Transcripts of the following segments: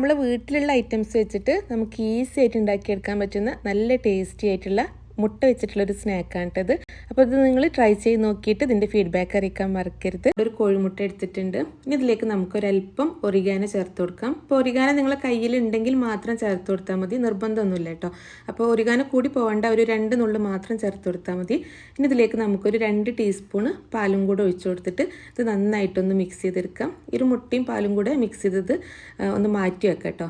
നമ്മൾ വീട്ടിലുള്ള ഐറ്റംസ് വെച്ചിട്ട് നമുക്ക് ഈസി ആയിട്ട് ഉണ്ടാക്കിയെടുക്കാൻ പറ്റുന്ന നല്ല ടേസ്റ്റി ആയിട്ടുള്ള മുട്ട വെച്ചിട്ടുള്ളൊരു സ്നാക്കാണ് കേട്ടത്. അപ്പോൾ ഇത് നിങ്ങൾ ട്രൈ ചെയ്ത് നോക്കിയിട്ട് ഇതിൻ്റെ ഫീഡ്ബാക്ക് അറിയിക്കാൻ മറക്കരുത്. ഒരു കോഴിമുട്ട എടുത്തിട്ടുണ്ട്. ഇനി ഇതിലേക്ക് നമുക്കൊരല്പം ഒറിഗാനോ ചേർത്ത് കൊടുക്കാം. അപ്പോൾ ഒറിഗാനോ നിങ്ങളെ കയ്യിൽ ഉണ്ടെങ്കിൽ മാത്രം ചേർത്ത് കൊടുത്താൽ മതി, നിർബന്ധമൊന്നുമില്ല കേട്ടോ. അപ്പോൾ ഒറിഗാനോ കൂടി പോകേണ്ട, ഒരു 2 നുള്ളു മാത്രം ചേർത്ത് കൊടുത്താൽ മതി. ഇനി ഇതിലേക്ക് നമുക്കൊരു 2 ടീസ്പൂണ് പാലും കൂടെ ഒഴിച്ചു കൊടുത്തിട്ട് ഇത് നന്നായിട്ടൊന്ന് മിക്സ് ചെയ്തെടുക്കാം. ഒരു മുട്ടയും പാലും കൂടെ മിക്സ് ചെയ്തത് ഒന്ന് മാറ്റി വെക്കാം കേട്ടോ.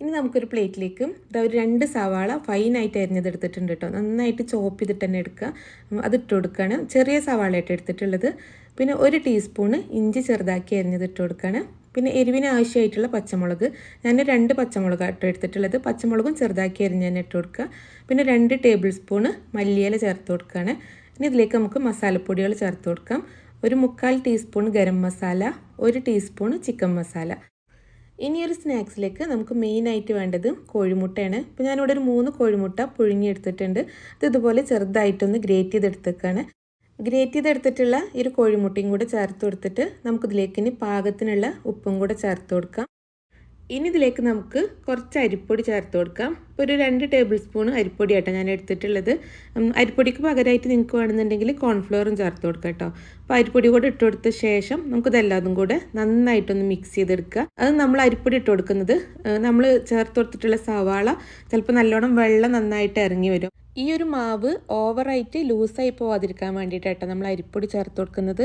ഇനി നമുക്കൊരു പ്ലേറ്റിലേക്ക് ഒരു 2 സവാള ഫൈനായിട്ട് അരിഞ്ഞതെടുത്തിട്ടുണ്ട് കേട്ടോ. നന്നായിട്ട് ചോപ്പ് ചെയ്തിട്ട് തന്നെ എടുക്കുക. അതിട്ട് കൊടുക്കുകയാണ്. ചെറിയ സവാളയായിട്ട് എടുത്തിട്ടുള്ളത്. പിന്നെ 1 ടീസ്പൂണ് ഇഞ്ചി ചെറുതാക്കി അരിഞ്ഞതിട്ട് കൊടുക്കുകയാണ്. പിന്നെ എരിവിന് ആവശ്യമായിട്ടുള്ള പച്ചമുളക്, ഞാൻ 2 പച്ചമുളകായിട്ട് എടുത്തിട്ടുള്ളത്. പച്ചമുളകും ചെറുതാക്കി അരിഞ്ഞ് തന്നെ ഇട്ട് കൊടുക്കുക. പിന്നെ 2 ടേബിൾ സ്പൂണ് മല്ലിയില ചേർത്ത് കൊടുക്കുകയാണ്. ഇനി ഇതിലേക്ക് നമുക്ക് മസാലപ്പൊടികൾ ചേർത്ത് കൊടുക്കാം. ഒരു 1/4 teaspoon garam masala, 1 teaspoon chicken masala. ഇനി ഒരു സ്നാക്സിലേക്ക് നമുക്ക് മെയിനായിട്ട് വേണ്ടത് കോഴിമുട്ടയാണ്. അപ്പോൾ ഞാനിവിടെ ഒരു 3 കോഴിമുട്ട പുഴുങ്ങിയെടുത്തിട്ടുണ്ട്. ഇത് ഇതുപോലെ ചെറുതായിട്ടൊന്ന് ഗ്രേറ്റ് ചെയ്തെടുത്തേക്കാണ്. ഗ്രേറ്റ് ചെയ്തെടുത്തിട്ടുള്ള ഈ ഒരു കോഴിമുട്ടയും കൂടെ ചേർത്ത് കൊടുത്തിട്ട് നമുക്കിതിലേക്ക് ഇനി പാകത്തിനുള്ള ഉപ്പും കൂടെ ചേർത്ത് കൊടുക്കാം. ഇനി ഇതിലേക്ക് നമുക്ക് കുറച്ച് അരിപ്പൊടി ചേർത്ത് കൊടുക്കാം. ഇപ്പോൾ ഒരു 2 ടേബിൾ സ്പൂൺ അരിപ്പൊടിയാട്ടോ ഞാൻ എടുത്തിട്ടുള്ളത്. അരിപ്പൊടിക്ക് പകരമായിട്ട് നിങ്ങൾക്ക് വേണമെന്നുണ്ടെങ്കിൽ കോൺഫ്ലവറും ചേർത്ത് കൊടുക്കാം കേട്ടോ. അപ്പോൾ അരിപ്പൊടി കൂടെ ഇട്ട് കൊടുത്ത ശേഷം നമുക്കിതെല്ലാതും കൂടെ നന്നായിട്ടൊന്ന് മിക്സ് ചെയ്തെടുക്കുക. അത് നമ്മൾ അരിപ്പൊടി ഇട്ട് കൊടുക്കുന്നത് നമ്മൾ ചേർത്ത് കൊടുത്തിട്ടുള്ള സവാള ചിലപ്പോൾ നല്ലോണം വെള്ളം നന്നായിട്ട് ഇറങ്ങി വരും. ഈ ഒരു മാവ് ഓവറായിട്ട് ലൂസായി പോവാതിരിക്കാൻ വേണ്ടിയിട്ടാട്ടോ നമ്മൾ അരിപ്പൊടി ചേർത്ത് കൊടുക്കുന്നത്.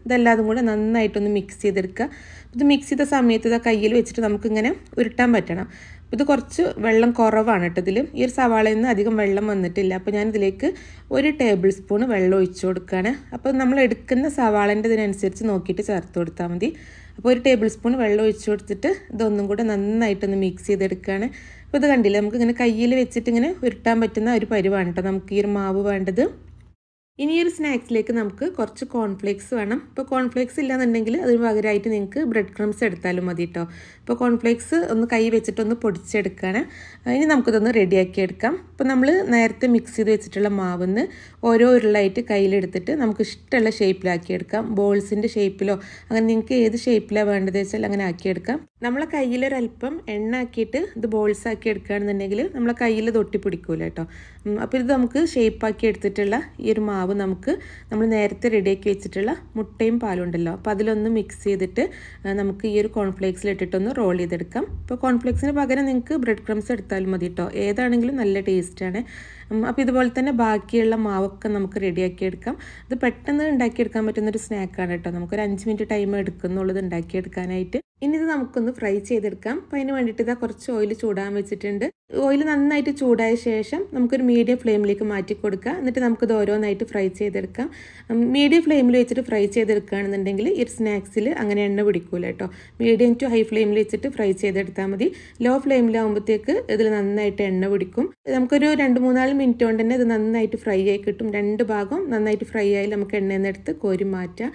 ഇതെല്ലാതും കൂടെ നന്നായിട്ടൊന്ന് മിക്സ് ചെയ്തെടുക്കുക. ഇത് മിക്സ് ചെയ്ത സമയത്ത് ഇത് കയ്യിൽ വെച്ചിട്ട് നമുക്കിങ്ങനെ ഉരുട്ടാൻ പറ്റണം. ഇത് കുറച്ച് വെള്ളം കുറവാണ് കേട്ടോ ഇതിൽ. ഈ ഒരു സവാളയിൽ നിന്ന് അധികം വെള്ളം വന്നിട്ടില്ല. അപ്പോൾ ഞാനിതിലേക്ക് 1 ടേബിൾ സ്പൂൺ വെള്ളം ഒഴിച്ചു കൊടുക്കുകയാണ്. അപ്പോൾ നമ്മൾ എടുക്കുന്ന സവാളൻ്റെ ഇതിനനുസരിച്ച് നോക്കിയിട്ട് ചേർത്ത് കൊടുത്താൽ മതി. അപ്പോൾ 1 ടേബിൾ സ്പൂൺ വെള്ളം ഒഴിച്ചു കൊടുത്തിട്ട് ഇതൊന്നും കൂടെ നന്നായിട്ടൊന്ന് മിക്സ് ചെയ്തെടുക്കുകയാണ്. അപ്പോൾ ഇത് കണ്ടില്ലേ, നമുക്കിങ്ങനെ കയ്യിൽ വെച്ചിട്ട് ഇങ്ങനെ ഉരുട്ടാൻ പറ്റുന്ന ഒരു പരിവാണ് കേട്ടോ നമുക്ക് ഈ ഒരു മാവ് വേണ്ടത്. ഇനി ഒരു സ്നാക്സിലേക്ക് നമുക്ക് കുറച്ച് കോൺഫ്ലേക്സ് വേണം. ഇപ്പോൾ കോൺഫ്ലേക്സ് ഇല്ലാന്നുണ്ടെങ്കിൽ അതിന് പകരമായിട്ട് നിങ്ങൾക്ക് ബ്രെഡ് ക്രംസ് എടുത്താലും മതി കേട്ടോ. ഇപ്പോൾ കോൺഫ്ലേക്സ് ഒന്ന് കൈ വെച്ചിട്ടൊന്ന് പൊടിച്ചെടുക്കുകയാണ്. ഇനി നമുക്കിതൊന്ന് റെഡിയാക്കി എടുക്കാം. ഇപ്പോൾ നമ്മൾ നേരത്തെ മിക്സ് ചെയ്ത് വെച്ചിട്ടുള്ള മാവിന്ന് ഓരോ ഉരുളായിട്ട് കയ്യിലെടുത്തിട്ട് നമുക്ക് ഇഷ്ടമുള്ള ഷേപ്പിലാക്കി എടുക്കാം. ബോൾസിൻ്റെ ഷേപ്പിലോ അങ്ങനെ നിങ്ങൾക്ക് ഏത് ഷേപ്പിലാണ് വേണ്ടത് വെച്ചാൽ അങ്ങനെ ആക്കിയെടുക്കാം. നമ്മളെ കയ്യിലൊരല്പം എണ്ണ ആക്കിയിട്ട് ഇത് ബോൾസ് ആക്കി എടുക്കുകയാണെന്നുണ്ടെങ്കിൽ നമ്മളെ കയ്യിൽ തൊട്ടി പിടിക്കൂല കേട്ടോ. അപ്പോൾ ഇത് നമുക്ക് ഷേപ്പാക്കി എടുത്തിട്ടുള്ള ഈ ഒരു മാവ് നമുക്ക് നമ്മൾ നേരത്തെ റെഡിയാക്കി വെച്ചിട്ടുള്ള മുട്ടയും പാലും ഉണ്ടല്ലോ, അപ്പോൾ അതിലൊന്ന് മിക്സ് ചെയ്തിട്ട് നമുക്ക് ഈ ഒരു കോൺഫ്ലേക്സിലിട്ടിട്ടൊന്ന് റോൾ ചെയ്തെടുക്കാം. ഇപ്പോൾ കോൺഫ്ലേക്സിന് പകരം നിങ്ങൾക്ക് ബ്രെഡ് ക്രംസ് എടുത്താലും മതി കേട്ടോ. ഏതാണെങ്കിലും നല്ല ടേസ്റ്റാണ്. അപ്പോൾ ഇതുപോലെ തന്നെ ബാക്കിയുള്ള മാവൊക്കെ നമുക്ക് റെഡിയാക്കി എടുക്കാം. ഇത് പെട്ടെന്ന് ഉണ്ടാക്കിയെടുക്കാൻ പറ്റുന്നൊരു സ്നാക്കാണ് കേട്ടോ. നമുക്കൊരു 5 മിനിറ്റ് ടൈം എടുക്കുന്നുള്ളത് ഉണ്ടാക്കിയെടുക്കാനായിട്ട്. ഇനി ഇത് നമുക്കൊന്ന് ഫ്രൈ ചെയ്തെടുക്കാം. അപ്പോൾ അതിന് വേണ്ടിയിട്ട് ഇതാ കുറച്ച് ഓയിൽ ചൂടാൻ വെച്ചിട്ടുണ്ട്. ഓയിൽ നന്നായിട്ട് ചൂടായ ശേഷം നമുക്കൊരു മീഡിയം ഫ്ലെയിമിലേക്ക് മാറ്റി കൊടുക്കുക. എന്നിട്ട് നമുക്കിത് ഓരോന്നായിട്ട് ഫ്രൈ ചെയ്തെടുക്കാം. മീഡിയം ഫ്ലെയിമിൽ വെച്ചിട്ട് ഫ്രൈ ചെയ്തെടുക്കുകയാണെന്നുണ്ടെങ്കിൽ ഈ സ്നാക്സിൽ അങ്ങനെ എണ്ണ പിടിക്കൂല കേട്ടോ. മീഡിയം ടു ഹൈ ഫ്ലെയിമിൽ വെച്ചിട്ട് ഫ്രൈ ചെയ്തെടുത്താൽ മതി. ലോ ഫ്ലെയിമിലാകുമ്പോഴത്തേക്ക് ഇതിൽ നന്നായിട്ട് എണ്ണ പിടിക്കും. നമുക്കൊരു 2-3 മിനിറ്റ് കൊണ്ട് തന്നെ ഇത് നന്നായിട്ട് ഫ്രൈ ആയി കിട്ടും. 2 ഭാഗം നന്നായിട്ട് ഫ്രൈ ആയി നമുക്ക് എണ്ണയിൽ നിന്ന് എടുത്ത് കോരി മാറ്റാം.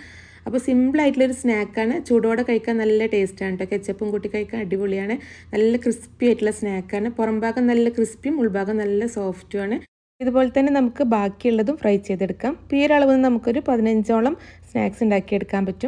അപ്പോൾ സിമ്പിളായിട്ടുള്ളൊരു സ്നാക്കാണ്. ചൂടോടെ കഴിക്കാൻ നല്ല ടേസ്റ്റാണ് കേട്ടോ. കെച്ചപ്പും കൂട്ടി കഴിക്കാൻ അടിപൊളിയാണ്. നല്ല ക്രിസ്പി ആയിട്ടുള്ള സ്നാക്കാണ്. പുറം ഭാഗം നല്ല ക്രിസ്പിയും ഉൾഭാഗം നല്ല സോഫ്റ്റുമാണ്. ഇതുപോലെ തന്നെ നമുക്ക് ബാക്കിയുള്ളതും ഫ്രൈ ചെയ്തെടുക്കാം. ഈ ഒരു അളവിൽ നമുക്കൊരു 15ഓളം സ്നാക്സ് ഉണ്ടാക്കിയെടുക്കാൻ പറ്റും.